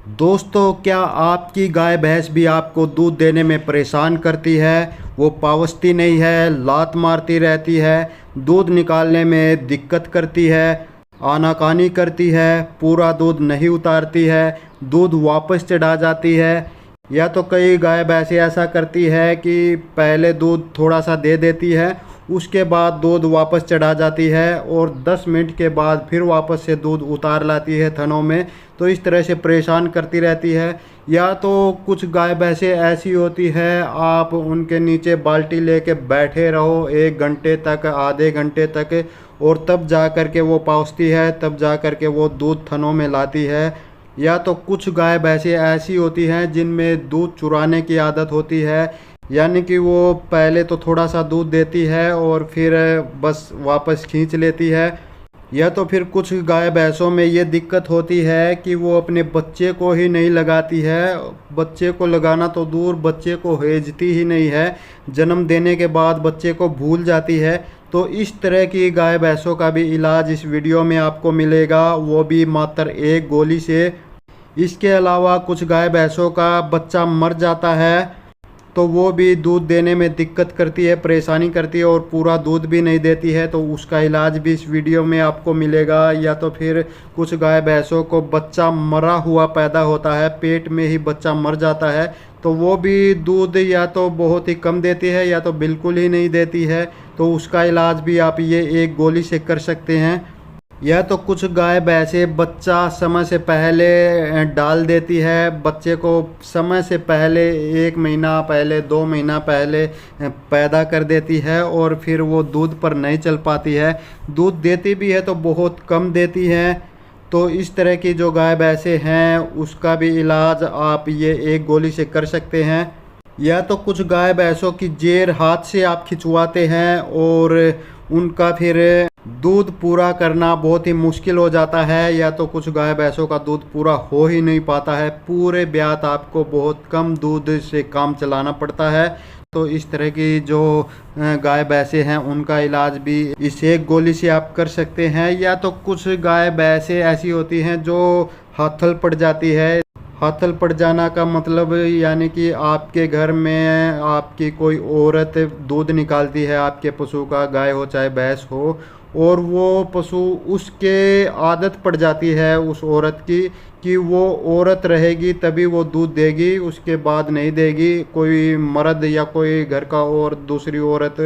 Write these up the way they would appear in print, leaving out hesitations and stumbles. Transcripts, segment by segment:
दोस्तों, क्या आपकी गाय भैंस भी आपको दूध देने में परेशान करती है? वो पावती नहीं है, लात मारती रहती है, दूध निकालने में दिक्कत करती है, आनाकानी करती है, पूरा दूध नहीं उतारती है, दूध वापस चढ़ा जाती है। या तो कई गाय भैंसें ऐसा करती है कि पहले दूध थोड़ा सा दे देती है, उसके बाद दूध वापस चढ़ा जाती है और 10 मिनट के बाद फिर वापस से दूध उतार लाती है थनों में। तो इस तरह से परेशान करती रहती है। या तो कुछ गाय भैंसें ऐसी होती है, आप उनके नीचे बाल्टी लेके बैठे रहो 1 घंटे तक, आधे घंटे तक, और तब जा कर के वो पहुँचती है, तब जा कर के वो दूध थनों में लाती है। या तो कुछ गाय भैंसें ऐसी होती हैं जिनमें दूध चुराने की आदत होती है, यानी कि वो पहले तो थोड़ा सा दूध देती है और फिर बस वापस खींच लेती है। या तो फिर कुछ गाय भैंसों में ये दिक्कत होती है कि वो अपने बच्चे को ही नहीं लगाती है। बच्चे को लगाना तो दूर, बच्चे को हेजती ही नहीं है, जन्म देने के बाद बच्चे को भूल जाती है। तो इस तरह की गाय भैंसों का भी इलाज इस वीडियो में आपको मिलेगा, वो भी मात्र एक गोली से। इसके अलावा कुछ गाय भैंसों का बच्चा मर जाता है तो वो भी दूध देने में दिक्कत करती है, परेशानी करती है और पूरा दूध भी नहीं देती है, तो उसका इलाज भी इस वीडियो में आपको मिलेगा। या तो फिर कुछ गाय भैंसों को बच्चा मरा हुआ पैदा होता है, पेट में ही बच्चा मर जाता है, तो वो भी दूध या तो बहुत ही कम देती है या तो बिल्कुल ही नहीं देती है। तो उसका इलाज भी आप ये एक गोली से कर सकते हैं। या तो कुछ गाय भैंसें बच्चा समय से पहले डाल देती है, बच्चे को समय से पहले 1 महीना पहले, 2 महीना पहले पैदा कर देती है और फिर वो दूध पर नहीं चल पाती है। दूध देती भी है तो बहुत कम देती है। तो इस तरह की जो गाय भैंसें हैं उसका भी इलाज आप ये एक गोली से कर सकते हैं। या तो कुछ गाय भैंसों की जेर हाथ से आप खिंचवाते हैं और उनका फिर दूध पूरा करना बहुत ही मुश्किल हो जाता है। या तो कुछ गाय भैंसों का दूध पूरा हो ही नहीं पाता है, पूरे ब्यात आपको बहुत कम दूध से काम चलाना पड़ता है। तो इस तरह की जो गाय भैंसें हैं उनका इलाज भी इस एक गोली से आप कर सकते हैं। या तो कुछ गाय भैंसें ऐसी होती हैं जो हाथल पड़ जाती है। हाथल पड़ जाना का मतलब यानी कि आपके घर में आपकी कोई औरत दूध निकालती है आपके पशु का, गाय हो चाहे भैंस हो, और वो पशु उसके आदत पड़ जाती है उस औरत की कि वो औरत रहेगी तभी वो दूध देगी, उसके बाद नहीं देगी। कोई मर्द या कोई घर का और दूसरी औरत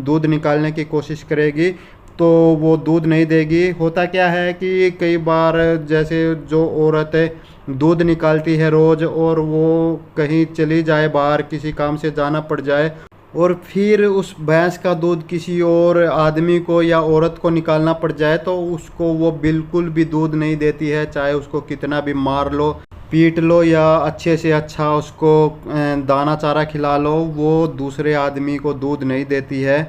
दूध निकालने की कोशिश करेगी तो वो दूध नहीं देगी। होता क्या है कि कई बार जैसे जो औरत दूध निकालती है रोज़ और वो कहीं चली जाए, बाहर किसी काम से जाना पड़ जाए, और फिर उस भैंस का दूध किसी और आदमी को या औरत को निकालना पड़ जाए तो उसको वो बिल्कुल भी दूध नहीं देती है। चाहे उसको कितना भी मार लो, पीट लो या अच्छे से अच्छा उसको दाना चारा खिला लो, वो दूसरे आदमी को दूध नहीं देती है।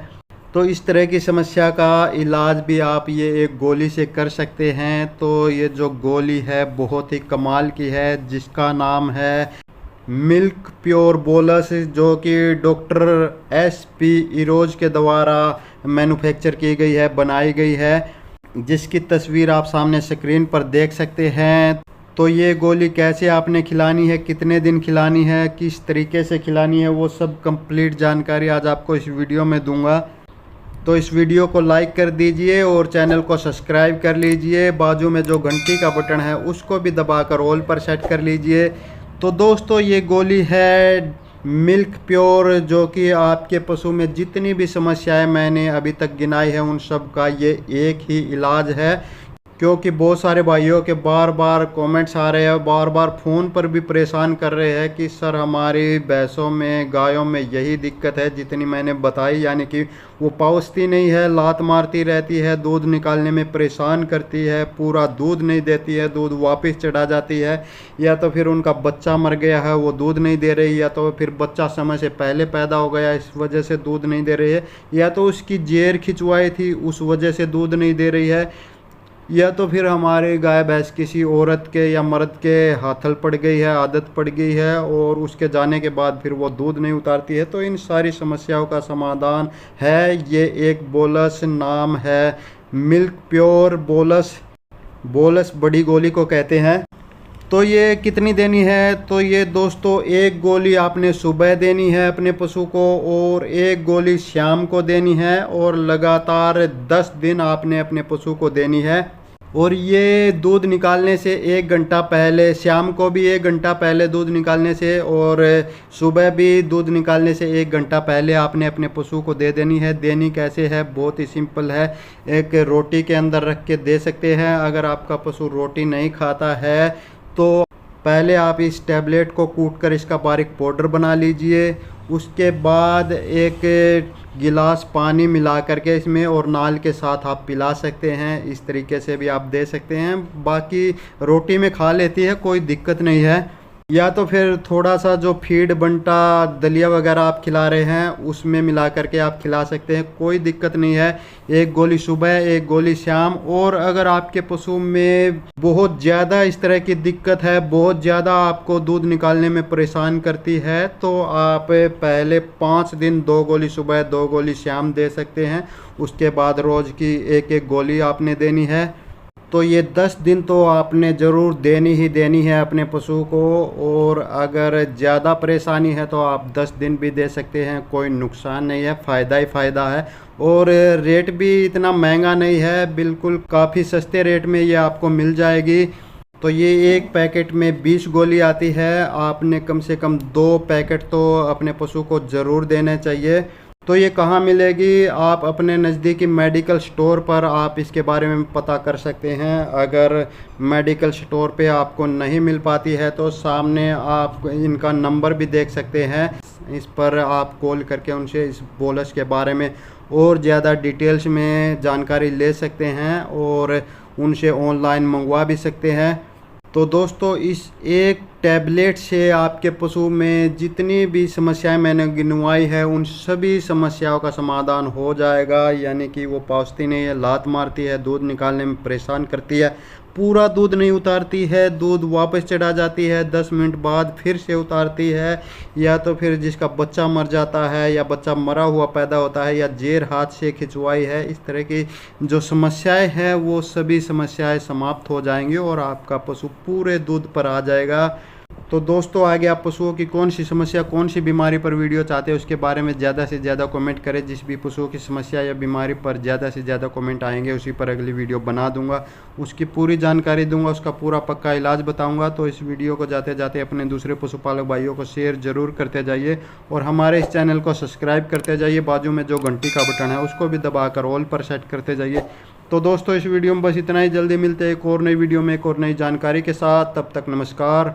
तो इस तरह की समस्या का इलाज भी आप ये एक गोली से कर सकते हैं। तो ये जो गोली है बहुत ही कमाल की है, जिसका नाम है मिल्क प्योर बोलस, जो कि डॉक्टर SP इरोज के द्वारा मैन्युफैक्चर की गई है, बनाई गई है, जिसकी तस्वीर आप सामने स्क्रीन पर देख सकते हैं। तो ये गोली कैसे आपने खिलानी है, कितने दिन खिलानी है, किस तरीके से खिलानी है, वो सब कंप्लीट जानकारी आज आपको इस वीडियो में दूंगा। तो इस वीडियो को लाइक कर दीजिए और चैनल को सब्सक्राइब कर लीजिए। बाजू में जो घंटी का बटन है उसको भी दबाकर ऑल पर सेट कर लीजिए। तो दोस्तों, ये गोली है मिल्क प्योर, जो कि आपके पशु में जितनी भी समस्याएं मैंने अभी तक गिनाई है उन सब का ये एक ही इलाज है। क्योंकि बहुत सारे भाइयों के बार बार कमेंट्स आ रहे हैं, बार बार फ़ोन पर भी परेशान कर रहे हैं कि सर हमारी भैंसों में, गायों में यही दिक्कत है जितनी मैंने बताई, यानी कि वो पहुँचती नहीं है, लात मारती रहती है, दूध निकालने में परेशान करती है, पूरा दूध नहीं देती है, दूध वापस चढ़ा जाती है। या तो फिर उनका बच्चा मर गया है, वो दूध नहीं दे रही, या तो फिर बच्चा समय से पहले पैदा हो गया इस वजह से दूध नहीं दे रही है, या तो उसकी जेर खिंचवाई थी उस वजह से दूध नहीं दे रही है, या तो फिर हमारी गाय भैंस किसी औरत के या मर्द के हाथल पड़ गई है, आदत पड़ गई है और उसके जाने के बाद फिर वो दूध नहीं उतारती है। तो इन सारी समस्याओं का समाधान है ये एक बोलस, नाम है मिल्क प्योर बोलस। बोलस बड़ी गोली को कहते हैं। तो ये कितनी देनी है, तो ये दोस्तों एक गोली आपने सुबह देनी है अपने पशु को और एक गोली शाम को देनी है और लगातार 10 दिन आपने अपने पशु को देनी है। और ये दूध निकालने से 1 घंटा पहले, शाम को भी 1 घंटा पहले दूध निकालने से और सुबह भी दूध निकालने से 1 घंटा पहले आपने अपने पशु को दे देनी है। देनी कैसे है, बहुत ही सिंपल है। एक रोटी के अंदर रख के दे सकते हैं। अगर आपका पशु रोटी नहीं खाता है तो पहले आप इस टैबलेट को कूट कर इसका बारीक पाउडर बना लीजिए। उसके बाद एक गिलास पानी मिला करके इसमें और नाल के साथ आप पिला सकते हैं। इस तरीके से भी आप दे सकते हैं। बाकी रोटी में खा लेती है, कोई दिक्कत नहीं है। या तो फिर थोड़ा सा जो फीड बंटा दलिया वगैरह आप खिला रहे हैं उसमें मिला करके आप खिला सकते हैं, कोई दिक्कत नहीं है। एक गोली सुबह, एक गोली शाम। और अगर आपके पशु में बहुत ज़्यादा इस तरह की दिक्कत है, बहुत ज़्यादा आपको दूध निकालने में परेशान करती है, तो आप पहले 5 दिन 2 गोली सुबह 2 गोली शाम दे सकते हैं। उसके बाद रोज़ की एक एक गोली आपने देनी है। तो ये 10 दिन तो आपने ज़रूर देनी ही देनी है अपने पशु को। और अगर ज़्यादा परेशानी है तो आप 10 दिन भी दे सकते हैं, कोई नुकसान नहीं है, फ़ायदा ही फ़ायदा है। और रेट भी इतना महंगा नहीं है, बिल्कुल काफ़ी सस्ते रेट में ये आपको मिल जाएगी। तो ये एक पैकेट में 20 गोली आती है। आपने कम से कम 2 पैकेट तो अपने पशु को ज़रूर देने चाहिए। तो ये कहाँ मिलेगी, आप अपने नज़दीकी मेडिकल स्टोर पर आप इसके बारे में पता कर सकते हैं। अगर मेडिकल स्टोर पे आपको नहीं मिल पाती है तो सामने आप इनका नंबर भी देख सकते हैं। इस पर आप कॉल करके उनसे इस बोलस के बारे में और ज़्यादा डिटेल्स में जानकारी ले सकते हैं और उनसे ऑनलाइन मंगवा भी सकते हैं। तो दोस्तों इस एक टैबलेट से आपके पशु में जितनी भी समस्याएं मैंने गिनवाई है उन सभी समस्याओं का समाधान हो जाएगा। यानी कि वो पहुँचती नहीं है, लात मारती है, दूध निकालने में परेशान करती है, पूरा दूध नहीं उतारती है, दूध वापस चढ़ा जाती है, 10 मिनट बाद फिर से उतारती है, या तो फिर जिसका बच्चा मर जाता है या बच्चा मरा हुआ पैदा होता है या जेर हाथ से खिंचवाई है। इस तरह की जो समस्याएं हैं वो सभी समस्याएं समाप्त हो जाएंगी और आपका पशु पूरे दूध पर आ जाएगा। तो दोस्तों आगे आप पशुओं की कौन सी समस्या, कौन सी बीमारी पर वीडियो चाहते हैं उसके बारे में ज़्यादा से ज़्यादा कमेंट करें। जिस भी पशुओं की समस्या या बीमारी पर ज़्यादा से ज़्यादा कमेंट आएंगे उसी पर अगली वीडियो बना दूंगा, उसकी पूरी जानकारी दूंगा, उसका पूरा पक्का इलाज बताऊंगा। तो इस वीडियो को जाते जाते अपने दूसरे पशुपालक भाइयों को शेयर ज़रूर करते जाइए और हमारे इस चैनल को सब्सक्राइब करते जाइए। बाजू में जो घंटी का बटन है उसको भी दबाकर ऑल पर सेट करते जाइए। तो दोस्तों इस वीडियो में बस इतना ही। जल्दी मिलते हैं एक और नई वीडियो में एक और नई जानकारी के साथ। तब तक नमस्कार।